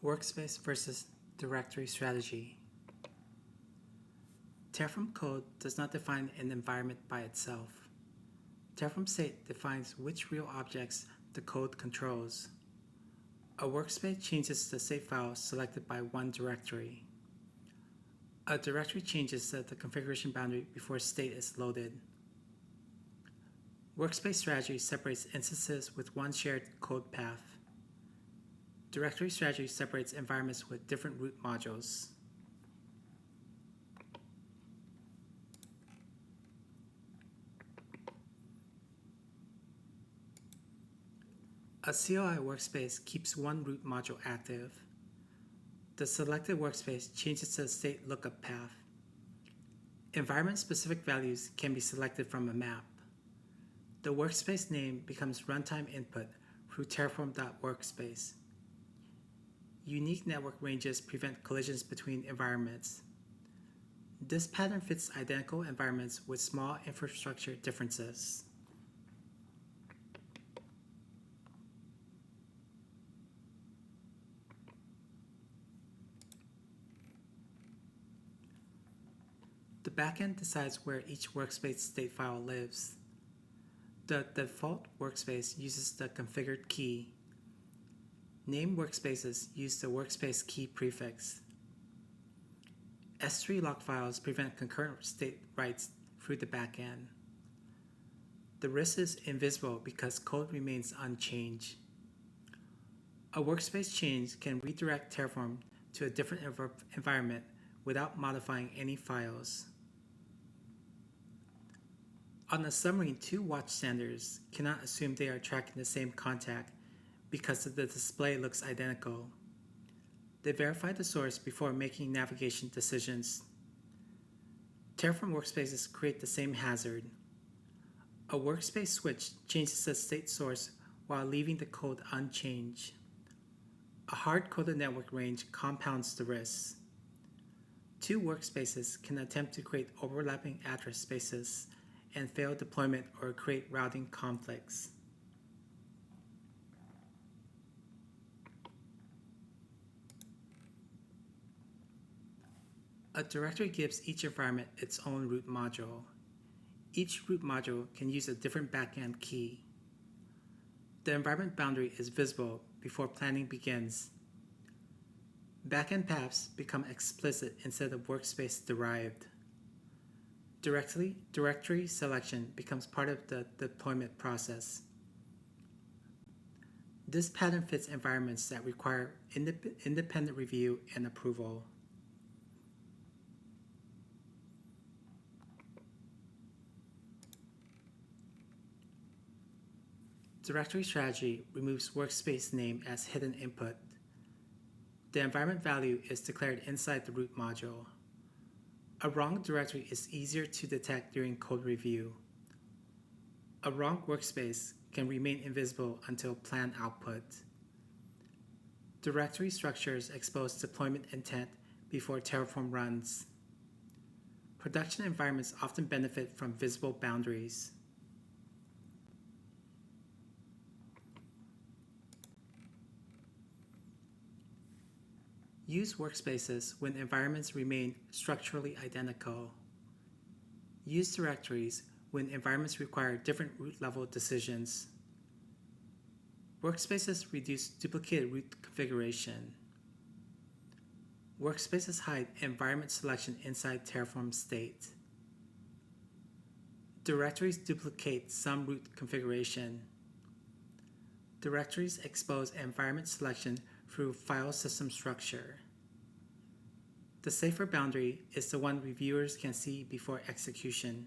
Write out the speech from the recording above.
Workspace versus directory strategy. Terraform code does not define an environment by itself. Terraform state defines which real objects the code controls. A workspace changes the state file selected by one directory. A directory changes the configuration boundary before state is loaded. Workspace strategy separates instances with one shared code path. Directory strategy separates environments with different root modules. A CLI workspace keeps one root module active. The selected workspace changes the state lookup path. Environment-specific values can be selected from a map. The workspace name becomes runtime input through Terraform.workspace. Unique network ranges prevent collisions between environments. This pattern fits identical environments with small infrastructure differences. The backend decides where each workspace state file lives. The default workspace uses the configured key. Named workspaces use the workspace key prefix. S3 lockfiles prevent concurrent state writes through the backend. The risk is invisible because code remains unchanged. A workspace change can redirect Terraform to a different environment without modifying any files. On a submarine, two watchstanders cannot assume they are tracking the same contact because the display looks identical. They verify the source before making navigation decisions. Terraform workspaces create the same hazard. A workspace switch changes the state source while leaving the code unchanged. A hard-coded network range compounds the risk. Two workspaces can attempt to create overlapping address spaces and fail deployment or create routing conflicts. A directory gives each environment its own root module. Each root module can use a different backend key. The environment boundary is visible before planning begins. Backend paths become explicit instead of workspace derived. Directory selection becomes part of the deployment process. This pattern fits environments that require independent review and approval. Directory strategy removes workspace name as hidden input. The environment value is declared inside the root module. A wrong directory is easier to detect during code review. A wrong workspace can remain invisible until plan output. Directory structures expose deployment intent before Terraform runs. Production environments often benefit from visible boundaries. Use workspaces when environments remain structurally identical. Use directories when environments require different root level decisions. Workspaces reduce duplicated root configuration. Workspaces hide environment selection inside Terraform state. Directories duplicate some root configuration. Directories expose environment selection through file system structure. The safer boundary is the one reviewers can see before execution.